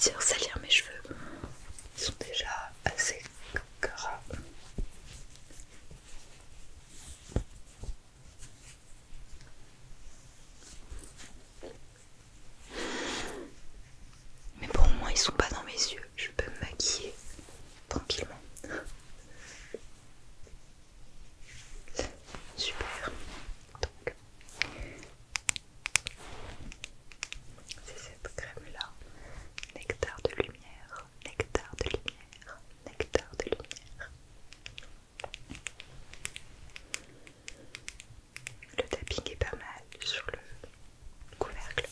dire salir mes cheveux. Ils sont déjà assez gras. Mais bon, au moins ils sont pas dans mes yeux. Je peux me maquiller tranquillement. Super. Donc, c'est cette crème là. Nectar de lumière, nectar de lumière, nectar de lumière. Le tapping est pas mal sur le couvercle.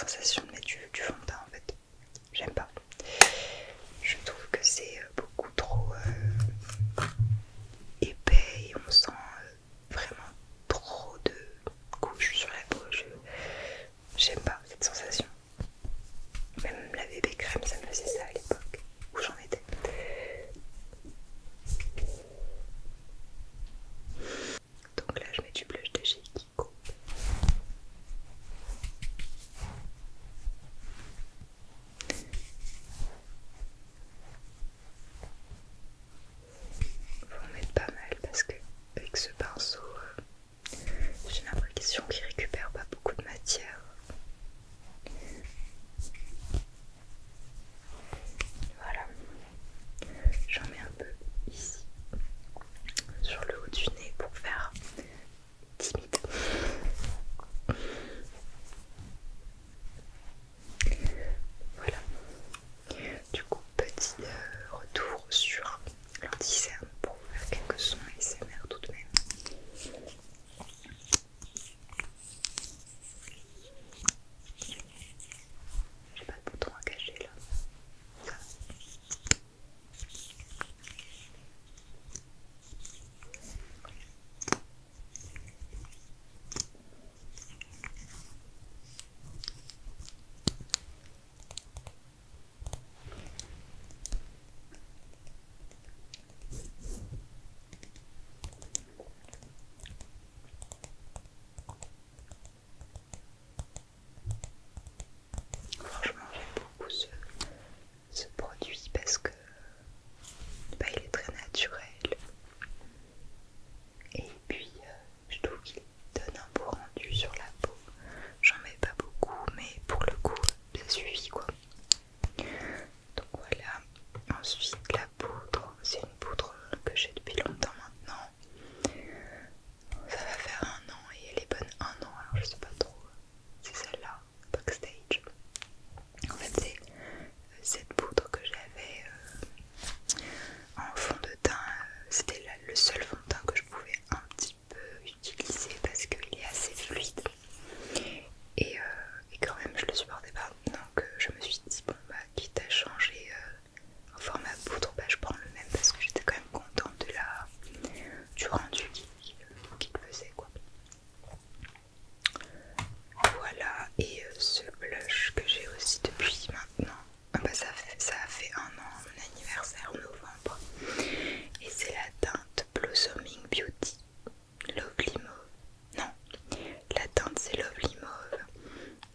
sensation de mettre du fond de teint en fait. J'aime pas. Je trouve que c'est beaucoup trop épais et on sent vraiment trop de couches sur la peau. J'aime pas cette sensation. Même la bébé crème, ça me faisait ça à l'époque où j'en étais. Donc là, je mets du blush de chez Kiko. Faut en mettre pas mal parce que avec ce pinceau, j'ai l'impression qu'il récupère pas beaucoup de matière. Voilà, j'en mets un peu ici, sur le haut du nez pour faire timide. Voilà. Du coup, petit retour sur l'anti-cerne pour faire quelques sons ASMR tout de même. J'ai pas de bouton à cacher là. Ça. Franchement, j'aime beaucoup ce produit parce que bah, il est très naturel et puis je trouve qu'il donne un beau rendu sur la peau. J'en mets pas beaucoup mais pour le coup ça suffit quoi. Donc voilà, ensuite la poudre, c'est une poudre que j'ai depuis longtemps maintenant. Ça va faire 1 an et elle est bonne 1 an, alors je sais pas trop, c'est celle-là, Backstage. En fait c'est cette poudre que j'avais en fond de teint, c'était le seul fond de teint que je pouvais un petit peu utiliser parce qu'il est assez fluide et quand même je le supportais pas, donc je me suis dit bon bah quitte à changer en format poudre, bah je prends le même parce que j'étais quand même contente du rendu qu'il faisait quoi. Voilà, et ce blush que j'ai aussi depuis maintenant, bah ça a fait 1 an, mon anniversaire en novembre, et c'est la teinte Blossoming Beauty Lovely Mauve. Non, la teinte c'est Lovely Mauve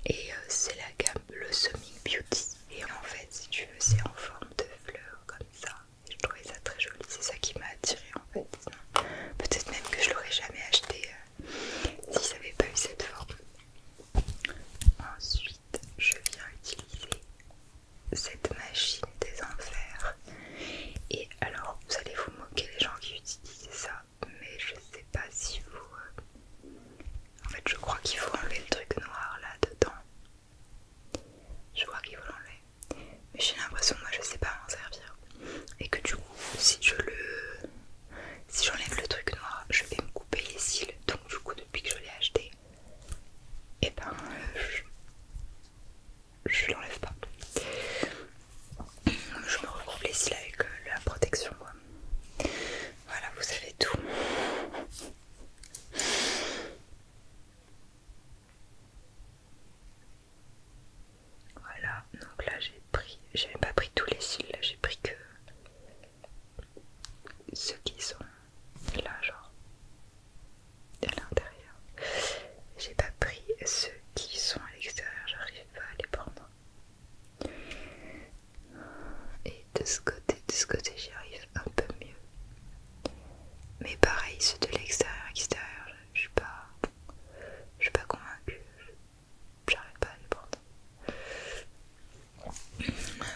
et c'est la gamme Blossoming Beauty, et en fait si tu veux c'est en forme de fleur comme ça, et je trouvais ça très joli, c'est ça qui m'a attirée en fait. Sinon, peut-être même que je l'aurais jamais acheté si ça n'avait pas eu cette forme. Ensuite, je viens utiliser cette machine des enfers. Et alors, vous allez vous moquer des gens qui utilisent ça, mais je sais pas si vous... En fait, je crois qu'il faut enlever le truc noir là dedans. Je crois qu'il faut l'enlever. Mais j'ai l'impression, moi, je sais pas m'en servir. Et que du coup, si j'enlève le truc noir, je vais me couper les cils. Donc du coup, depuis que je l'ai acheté, et ben je l'enlève pas. Je me recouvre les cils avec la protection quoi. Voilà, vous savez tout. Voilà, donc là j'ai pas pris tous les cils, là j'ai pris que ceux qui sont là genre à l'intérieur. J'ai pas pris ceux qui sont à l'extérieur, j'arrive pas à les prendre. Et de ce côté j'y arrive un peu mieux. Mais pareil, ceux de l'extérieur, je suis pas convaincue. J'arrive pas à les prendre.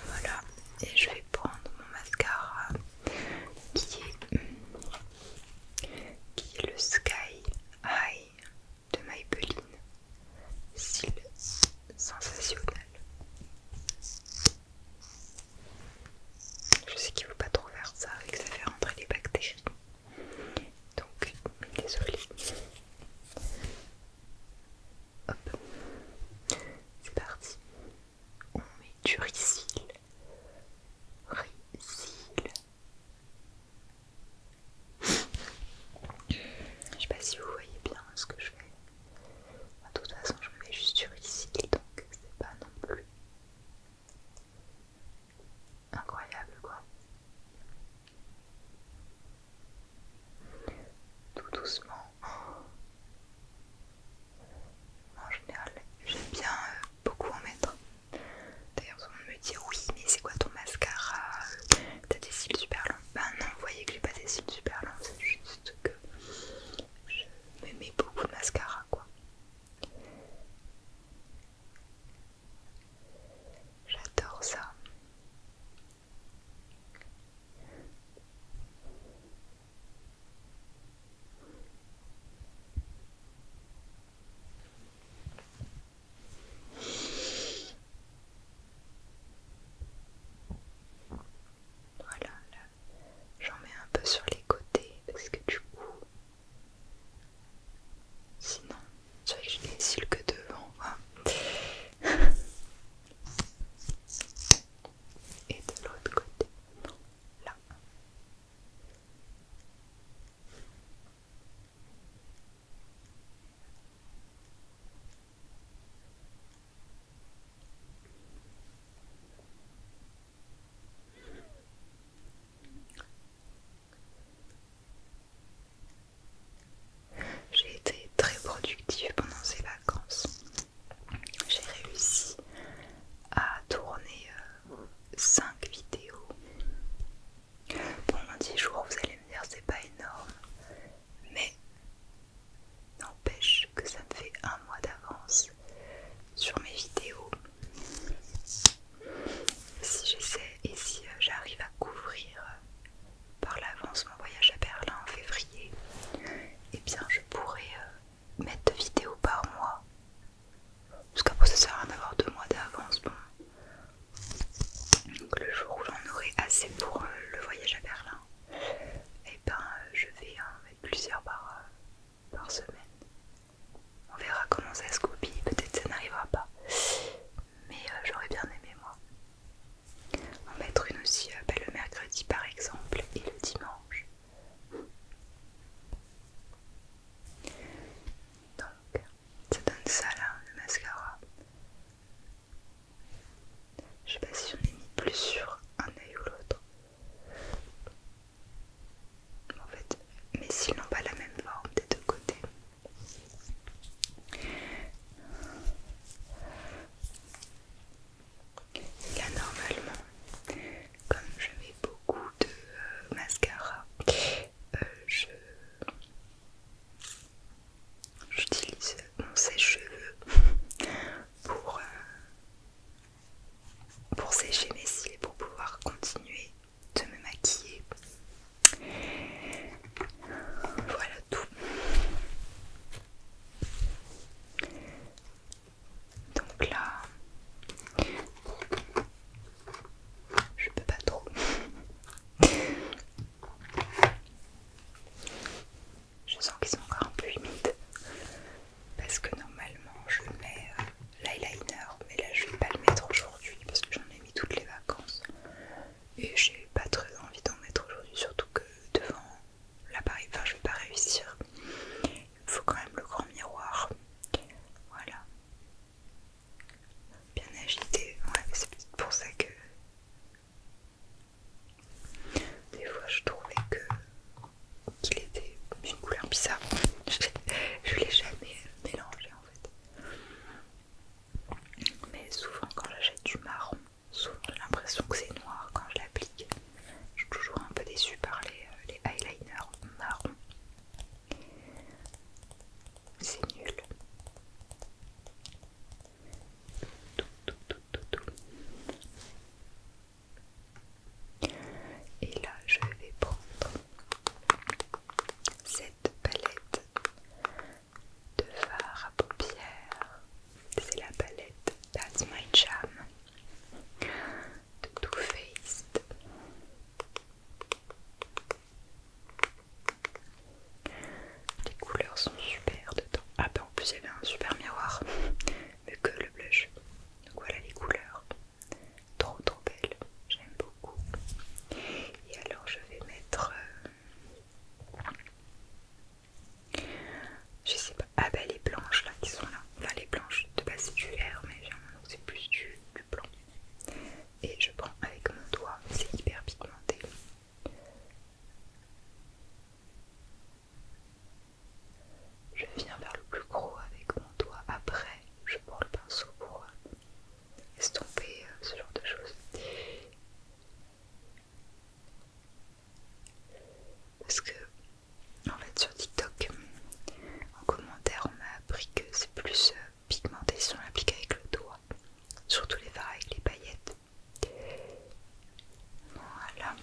Voilà, et je vais prendre mon mascara qui est le Sky High de Maybelline, style sensationnel. mais souvent quand j'achète du marron, souvent j'ai l'impression que c'est noir quand je l'applique. Je suis toujours un peu déçue par les eyeliners marron. C'est nul. Et là, je vais prendre cette palette de fard à paupières. C'est la palette That's My Jam de Too Faced. Les couleurs sont super dedans. Ah bah en plus il y avait un super miroir, mais que le blush. Donc voilà les couleurs. Trop belles, j'aime beaucoup. Et alors je vais mettre... je sais pas, ah bah les blanches là qui sont là. Enfin les blanches, de base c'est du vert, mais j'ai l'impression que c'est plus du blanc. Et je prends avec mon doigt, c'est hyper pigmenté. Je viens vers le plus gros avec mon doigt. Après, je prends le pinceau pour estomper ce genre de choses. Parce que, en fait, sur TikTok, en commentaire, on m'a appris que c'est plus pigmenté si on l'applique avec le doigt. Surtout les fards avec les paillettes. Voilà.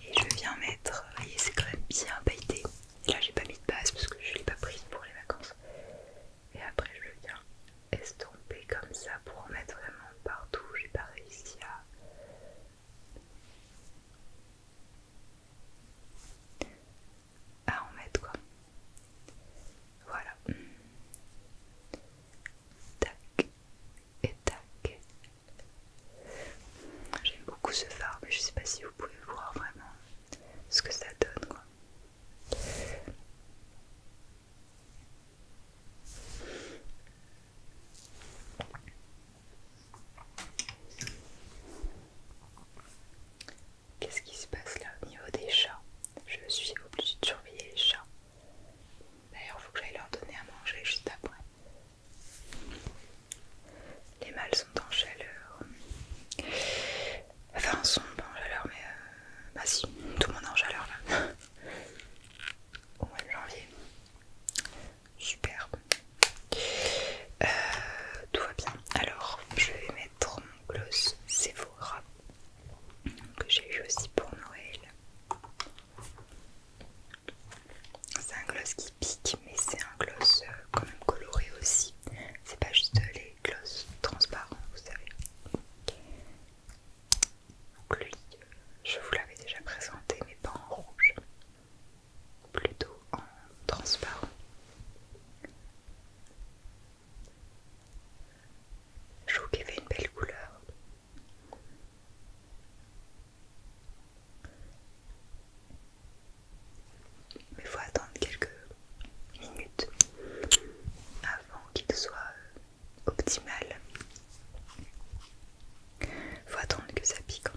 Et je viens mettre, vous voyez, c'est quand même bien pailleté. Et là, j'ai pas mis de base parce que je l'ai pas prise pour les vacances. Et après, je viens estomper comme ça pour en mettre vraiment partout. J'ai pas réussi à en mettre quoi. Voilà. Tac et tac. J'aime beaucoup ce fard, mais je sais pas si vous pouvez voir vraiment ce que ça donne quoi. Qu'est-ce qui se passe là au niveau des chats? Je suis obligée de surveiller les chats. D'ailleurs, il faut que j'aille leur donner à manger juste après. Les mâles sont en chaleur. Enfin, sont pas en chaleur, mais bah si, tout le monde est en chaleur là. Au mois de janvier. Super. Tout va bien. Alors, je vais mettre mon gloss Sephora que j'ai eu aussi pour Noël. C'est un gloss qui pique, mais c'est un gloss quand même coloré aussi. C'est pas juste les gloss transparents, vous savez. Donc lui, je vous l'avais déjà présenté, mais pas en rouge, plutôt en transparent. Je trouve qu'il fait une belle couleur. Mais il faut attendre quelques minutes avant qu'il soit optimal. Il faut attendre que ça pique en